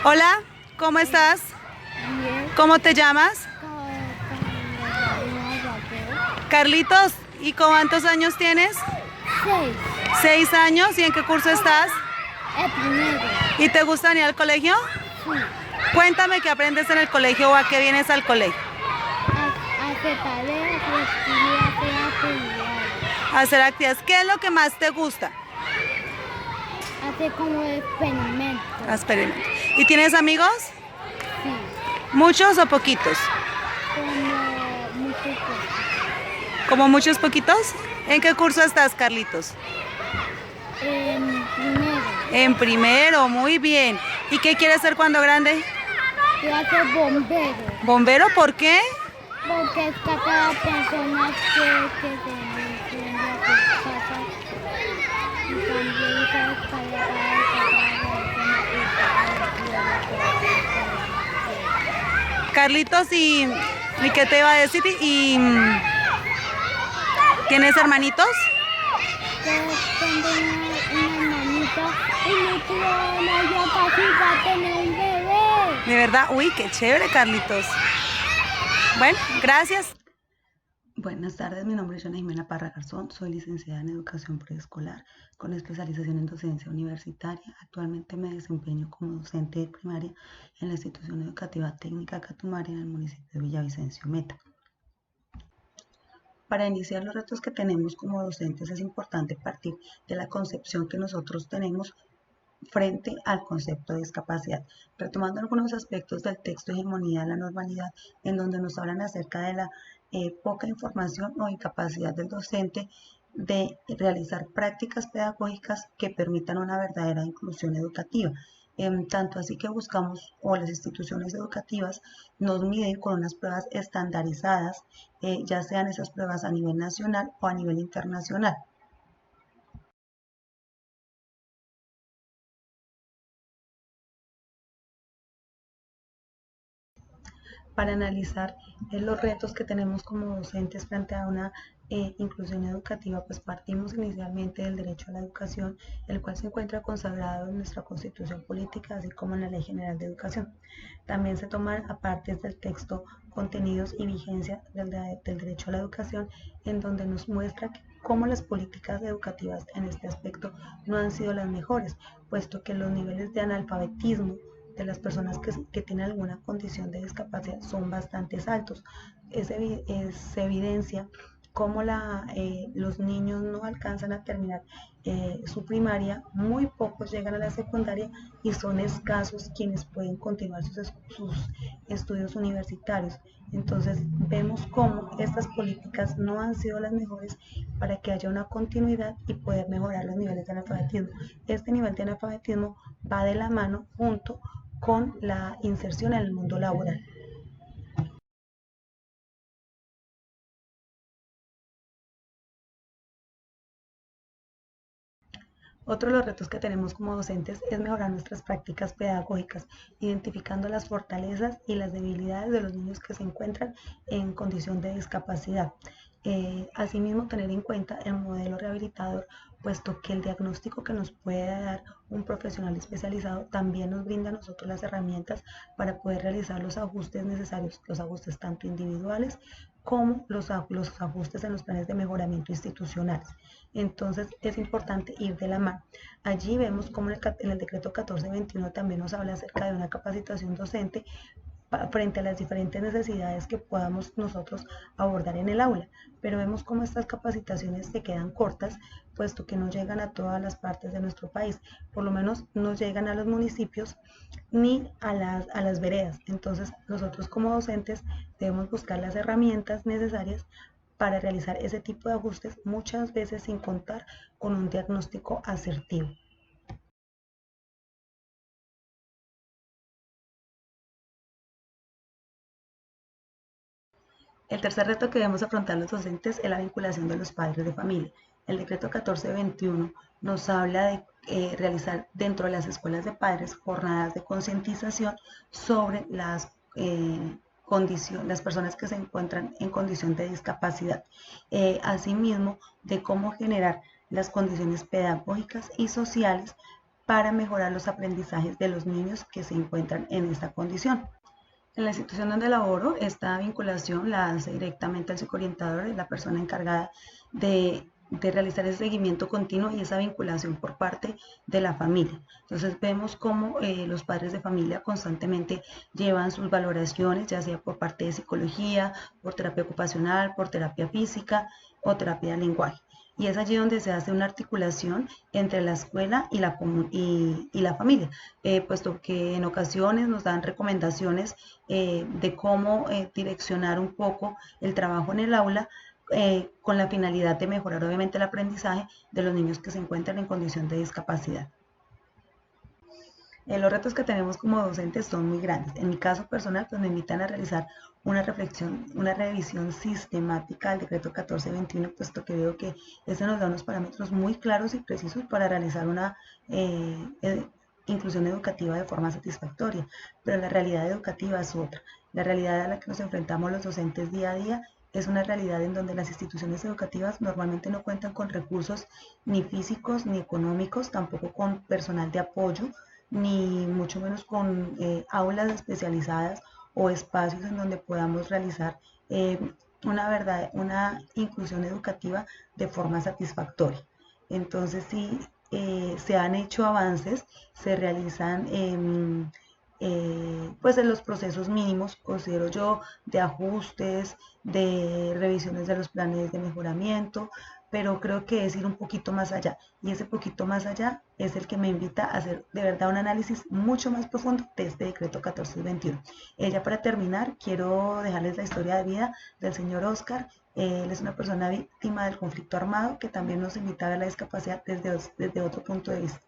Hola, ¿cómo estás? Bien, ¿Cómo te llamas? Carlitos, ¿y cuántos años tienes? 6. 6 años, ¿y en qué curso estás? El primero. ¿Y te gusta venir al colegio? Sí. Cuéntame qué aprendes en el colegio o a qué vienes al colegio. Hace tareas y escribir hacer actividades. A hacer actividades. ¿Qué es lo que más te gusta? Hace como experimentos. Experimento. ¿Y tienes amigos? Sí. ¿Muchos o poquitos? Como muchas cosas. ¿Como muchos poquitos? ¿En qué curso estás, Carlitos? Primero. En primero, muy bien. ¿Y qué quieres ser cuando grande? Quiero ser bombero. ¿Bombero? ¿Por qué? Porque es que cada persona que se incendia sus casas y también sabes Carlitos, ¿y qué te iba a decir? ¿Tienes hermanitos? yo tengo una hermanita y mi tía ya casi va a tener un bebé. De verdad, uy, qué chévere, Carlitos. Bueno, gracias. Buenas tardes, mi nombre es Joana Jimena Parra Garzón, soy licenciada en Educación Preescolar con especialización en docencia universitaria. Actualmente me desempeño como docente de primaria en la institución educativa técnica Catumaria en el municipio de Villavicencio Meta. Para iniciar los retos que tenemos como docentes es importante partir de la concepción que nosotros tenemos frente al concepto de discapacidad, retomando algunos aspectos del texto Hegemonía de la Normalidad, en donde nos hablan acerca de la poca información o incapacidad del docente de realizar prácticas pedagógicas que permitan una verdadera inclusión educativa. Tanto así que buscamos, o las instituciones educativas nos miden con unas pruebas estandarizadas, ya sean esas pruebas a nivel nacional o a nivel internacional. Para analizar los retos que tenemos como docentes frente a una inclusión educativa, pues partimos inicialmente del derecho a la educación, el cual se encuentra consagrado en nuestra Constitución Política, así como en la Ley General de Educación. También se toman a partes del texto contenidos y vigencia del derecho a la educación, en donde nos muestra cómo las políticas educativas en este aspecto no han sido las mejores, puesto que los niveles de analfabetismo de las personas que tienen alguna condición de discapacidad son bastante altos. Se evidencia cómo los niños no alcanzan a terminar su primaria, muy pocos llegan a la secundaria y son escasos quienes pueden continuar sus estudios universitarios. Entonces vemos cómo estas políticas no han sido las mejores para que haya una continuidad y poder mejorar los niveles de analfabetismo. Este nivel de analfabetismo va de la mano junto con la inserción en el mundo laboral. Otro de los retos que tenemos como docentes es mejorar nuestras prácticas pedagógicas, identificando las fortalezas y las debilidades de los niños que se encuentran en condición de discapacidad. Asimismo, tener en cuenta el modelo rehabilitador, puesto que el diagnóstico que nos puede dar un profesional especializado también nos brinda a nosotros las herramientas para poder realizar los ajustes necesarios, los ajustes tanto individuales como los ajustes en los planes de mejoramiento institucionales. Entonces es importante ir de la mano. Allí vemos como en el decreto 1421 también nos habla acerca de una capacitación docente frente a las diferentes necesidades que podamos nosotros abordar en el aula, pero vemos cómo estas capacitaciones se quedan cortas, puesto que no llegan a todas las partes de nuestro país, por lo menos no llegan a los municipios ni a las veredas. Entonces nosotros como docentes debemos buscar las herramientas necesarias para realizar ese tipo de ajustes, muchas veces sin contar con un diagnóstico asertivo. El tercer reto que debemos afrontar los docentes es la vinculación de los padres de familia. El decreto 1421 nos habla de realizar dentro de las escuelas de padres jornadas de concientización sobre las personas que se encuentran en condición de discapacidad. Asimismo, de cómo generar las condiciones pedagógicas y sociales para mejorar los aprendizajes de los niños que se encuentran en esta condición. En la institución donde laboro, esta vinculación la hace directamente el psicoorientador, es la persona encargada de realizar ese seguimiento continuo y esa vinculación por parte de la familia. Entonces vemos cómo los padres de familia constantemente llevan sus valoraciones, ya sea por parte de psicología, por terapia ocupacional, por terapia física o terapia de lenguaje. Y es allí donde se hace una articulación entre la escuela y la familia, puesto que en ocasiones nos dan recomendaciones de cómo direccionar un poco el trabajo en el aula, con la finalidad de mejorar obviamente el aprendizaje de los niños que se encuentran en condición de discapacidad. Los retos que tenemos como docentes son muy grandes. En mi caso personal, pues me invitan a realizar una reflexión, una revisión sistemática del decreto 1421, puesto que veo que ese nos da unos parámetros muy claros y precisos para realizar una inclusión educativa de forma satisfactoria. Pero la realidad educativa es otra. La realidad a la que nos enfrentamos los docentes día a día es una realidad en donde las instituciones educativas normalmente no cuentan con recursos ni físicos ni económicos, tampoco con personal de apoyo, ni mucho menos con aulas especializadas o espacios en donde podamos realizar una inclusión educativa de forma satisfactoria. Entonces sí, se han hecho avances, se realizan pues en los procesos mínimos, considero yo, de ajustes, de revisiones de los planes de mejoramiento, pero creo que es ir un poquito más allá, y ese poquito más allá es el que me invita a hacer de verdad un análisis mucho más profundo de este decreto 1421. Ya para terminar, quiero dejarles la historia de vida del señor Oscar. Él es una persona víctima del conflicto armado que también nos invita a ver la discapacidad desde otro punto de vista.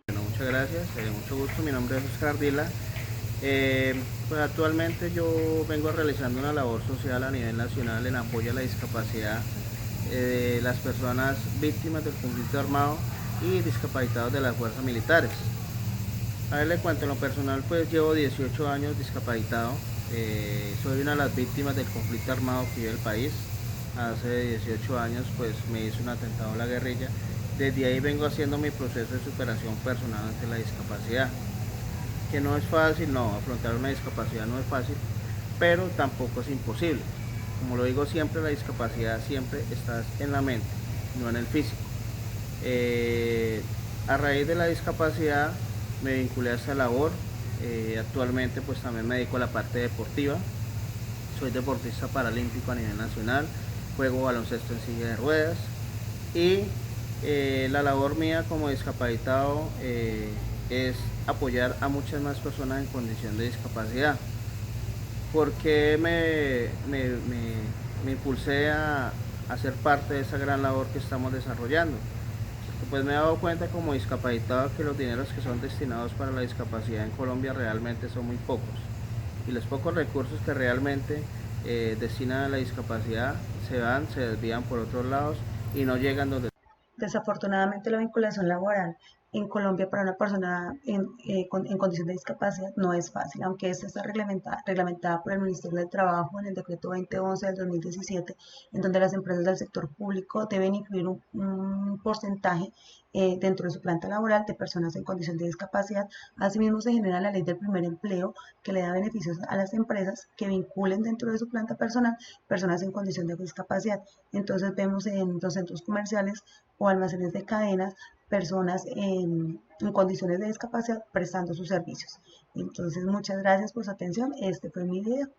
Bueno, muchas gracias, mucho gusto, mi nombre es Oscar Ardila. Pues actualmente yo vengo realizando una labor social a nivel nacional en apoyo a la discapacidad de las personas víctimas del conflicto armado y discapacitados de las fuerzas militares. A ver, le cuento, en lo personal pues llevo 18 años discapacitado, soy una de las víctimas del conflicto armado que vive el país. Hace 18 años pues me hizo un atentado a la guerrilla. Desde ahí vengo haciendo mi proceso de superación personal ante la discapacidad. Que no es fácil, no, afrontar una discapacidad no es fácil, pero tampoco es imposible. Como lo digo siempre, la discapacidad siempre está en la mente, no en el físico. A raíz de la discapacidad me vinculé a esta labor. Actualmente pues también me dedico a la parte deportiva. Soy deportista paralímpico a nivel nacional, juego baloncesto en silla de ruedas y la labor mía como discapacitado es apoyar a muchas más personas en condición de discapacidad. ¿Por qué me impulsé a ser parte de esa gran labor que estamos desarrollando? Pues me he dado cuenta como discapacitado que los dineros que son destinados para la discapacidad en Colombia realmente son muy pocos, y los pocos recursos que realmente destinan a la discapacidad se desvían por otros lados y no llegan donde. Desafortunadamente, la vinculación laboral en Colombia para una persona en condición de discapacidad no es fácil, aunque esta está reglamentada por el Ministerio del Trabajo en el decreto 2011 del 2017, en donde las empresas del sector público deben incluir un porcentaje dentro de su planta laboral de personas en condición de discapacidad. Asimismo, se genera la ley del primer empleo, que le da beneficios a las empresas que vinculen dentro de su planta personal personas en condición de discapacidad. Entonces vemos en los centros comerciales o almacenes de cadenas personas en condiciones de discapacidad prestando sus servicios. Entonces, muchas gracias por su atención. Este fue mi video.